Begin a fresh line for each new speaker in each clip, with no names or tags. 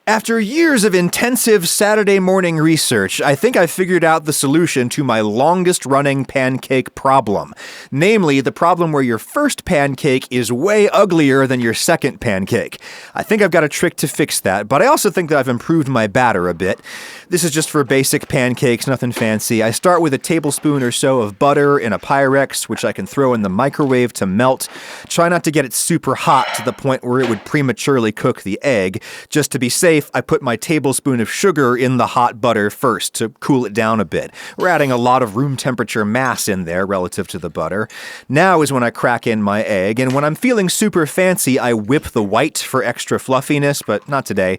After years of intensive Saturday morning research, I think I figured out the solution to my longest-running pancake problem. Namely, the problem where your first pancake is way uglier than your second pancake. I think I've got a trick to fix that, but I also think that I've improved my batter a bit. This is just for basic pancakes, nothing fancy. I start with a tablespoon or so of butter in a Pyrex, which I can throw in the microwave to melt. Try not to get it super hot to the point where it would prematurely cook the egg. Just to be safe, I put my tablespoon of sugar in the hot butter first to cool it down a bit. We're adding a lot of room temperature mass in there relative to the butter. Now is when I crack in my egg, and when I'm feeling super fancy, I whip the white for extra fluffiness, but not today.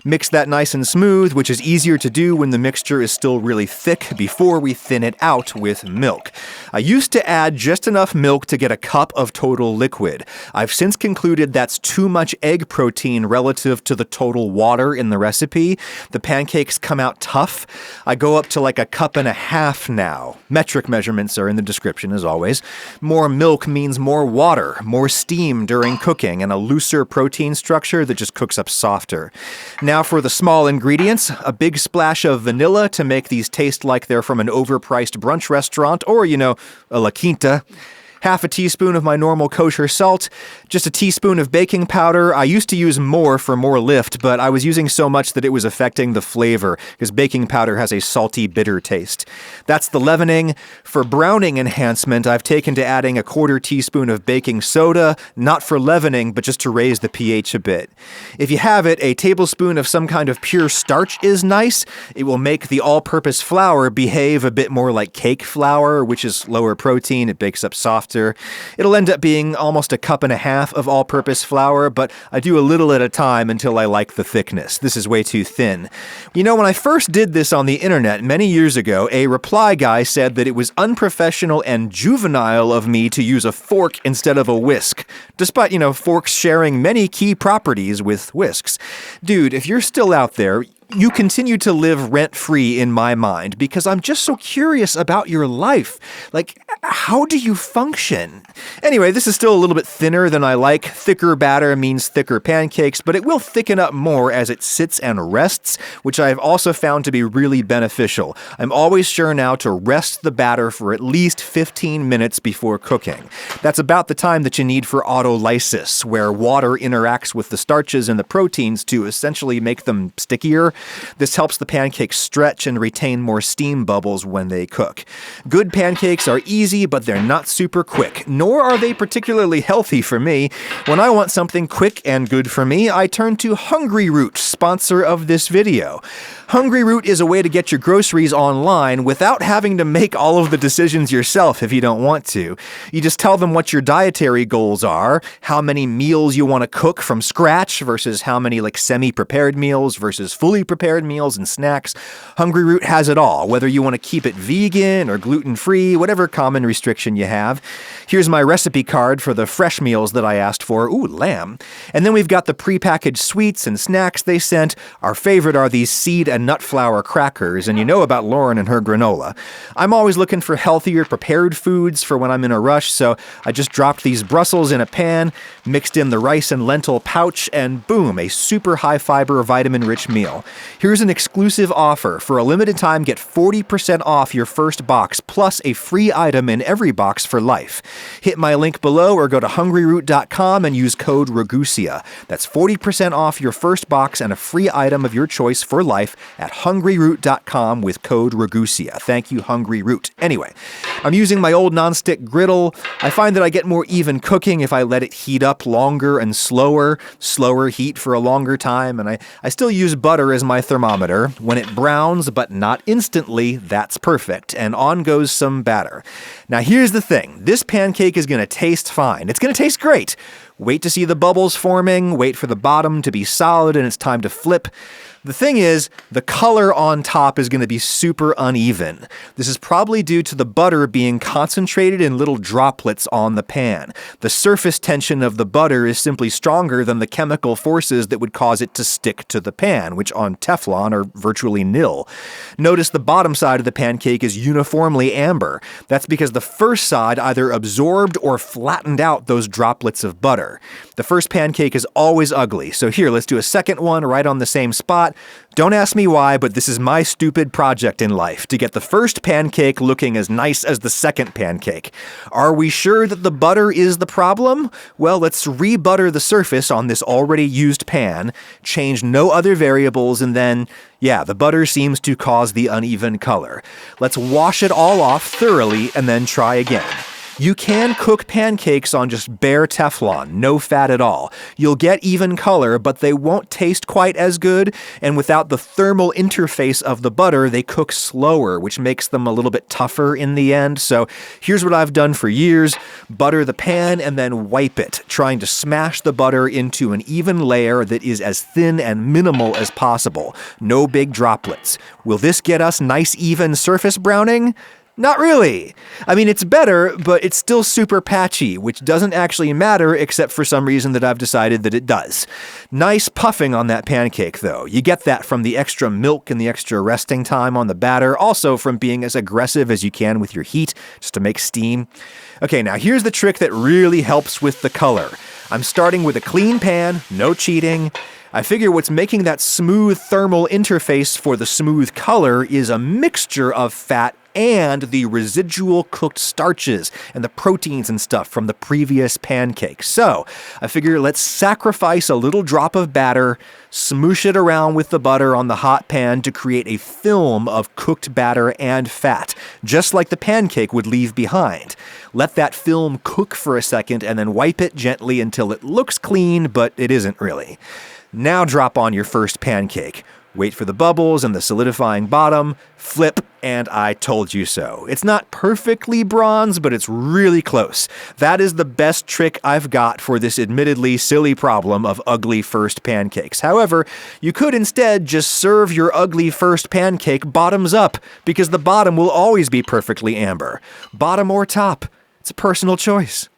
Mix that nice and smooth, which is easier to do when the mixture is still really thick before we thin it out with milk. I used to add just enough milk to get a cup of total liquid. I've since concluded that's too much egg protein relative to the total water in the recipe. The pancakes come out tough. I go up to like a cup and a half now. Metric measurements are in the description as always. More milk means more water, more steam during cooking, and a looser protein structure that just cooks up softer. Now for the small ingredients, a big splash of vanilla to make these taste like they're from an overpriced brunch restaurant or, a La Quinta. Half a teaspoon of my normal kosher salt, just a teaspoon of baking powder. I used to use more for more lift, but I was using so much that it was affecting the flavor, because baking powder has a salty, bitter taste. That's the leavening. For browning enhancement, I've taken to adding a quarter teaspoon of baking soda, not for leavening, but just to raise the pH a bit. If you have it, a tablespoon of some kind of pure starch is nice. It will make the all-purpose flour behave a bit more like cake flour, which is lower protein. It bakes up softer. It'll end up being almost a cup and a half of all-purpose flour, but I do a little at a time until I like the thickness. This is way too thin. When I first did this on the internet many years ago, a reply guy said that it was unprofessional and juvenile of me to use a fork instead of a whisk, despite, forks sharing many key properties with whisks. Dude, if you're still out there, you continue to live rent-free in my mind because I'm just so curious about your life. Like, how do you function? Anyway, this is still a little bit thinner than I like. Thicker batter means thicker pancakes, but it will thicken up more as it sits and rests, which I've also found to be really beneficial. I'm always sure now to rest the batter for at least 15 minutes before cooking. That's about the time that you need for autolysis, where water interacts with the starches and the proteins to essentially make them stickier. This helps the pancakes stretch and retain more steam bubbles when they cook. Good pancakes are easy, but they're not super quick, nor are they particularly healthy for me. When I want something quick and good for me, I turn to Hungry Root, sponsor of this video. Hungry Root is a way to get your groceries online without having to make all of the decisions yourself if you don't want to. You just tell them what your dietary goals are, how many meals you want to cook from scratch versus how many semi-prepared meals versus fully prepared meals and snacks. Hungry Root has it all, whether you want to keep it vegan or gluten-free, whatever common restriction you have. Here's my recipe card for the fresh meals that I asked for. Ooh, lamb. And then we've got the prepackaged sweets and snacks they sent. Our favorite are these seed and nut flour crackers, and you know about Lauren and her granola. I'm always looking for healthier prepared foods for when I'm in a rush, so I just dropped these Brussels in a pan, mixed in the rice and lentil pouch, and boom, a super high-fiber, vitamin-rich meal. Here's an exclusive offer. For a limited time, get 40% off your first box, plus a free item in every box for life. Hit my link below or go to hungryroot.com and use code Ragusia. That's 40% off your first box and a free item of your choice for life at hungryroot.com with code Ragusia. Thank you, Hungry Root. Anyway, I'm using my old nonstick griddle. I find that I get more even cooking if I let it heat up longer and slower heat for a longer time, and I still use butter as my thermometer. When it browns, but not instantly, that's perfect, and on goes some batter. Now here's the thing. This pancake is going to taste fine. It's going to taste great. Wait to see the bubbles forming, wait for the bottom to be solid, and it's time to flip. The thing is, the color on top is going to be super uneven. This is probably due to the butter being concentrated in little droplets on the pan. The surface tension of the butter is simply stronger than the chemical forces that would cause it to stick to the pan, which on Teflon are virtually nil. Notice the bottom side of the pancake is uniformly amber. That's because the first side either absorbed or flattened out those droplets of butter. butter. The first pancake is always ugly, so here, let's do a second one right on the same spot. Don't ask me why, but this is my stupid project in life, to get the first pancake looking as nice as the second pancake. Are we sure that the butter is the problem? Well, let's re-butter the surface on this already used pan, change no other variables, and then, yeah, the butter seems to cause the uneven color. Let's wash it all off thoroughly and then try again. You can cook pancakes on just bare Teflon, no fat at all. You'll get even color, but they won't taste quite as good, and without the thermal interface of the butter, they cook slower, which makes them a little bit tougher in the end. So here's what I've done for years. Butter the pan and then wipe it, trying to smash the butter into an even layer that is as thin and minimal as possible. No big droplets. Will this get us nice even surface browning? Not really. I mean, it's better, but it's still super patchy, which doesn't actually matter except for some reason that I've decided that it does. Nice puffing on that pancake, though. You get that from the extra milk and the extra resting time on the batter, also from being as aggressive as you can with your heat, just to make steam. Okay, now here's the trick that really helps with the color. I'm starting with a clean pan, no cheating. I figure what's making that smooth thermal interface for the smooth color is a mixture of fat and the residual cooked starches and the proteins and stuff from the previous pancake. So I figure let's sacrifice a little drop of batter, smoosh it around with the butter on the hot pan to create a film of cooked batter and fat, just like the pancake would leave behind. Let that film cook for a second and then wipe it gently until it looks clean, but it isn't really. Now drop on your first pancake. Wait for the bubbles and the solidifying bottom, flip, and I told you so. It's not perfectly bronze, but it's really close. That is the best trick I've got for this admittedly silly problem of ugly first pancakes. However, you could instead just serve your ugly first pancake bottoms up, because the bottom will always be perfectly amber. Bottom or top, it's a personal choice.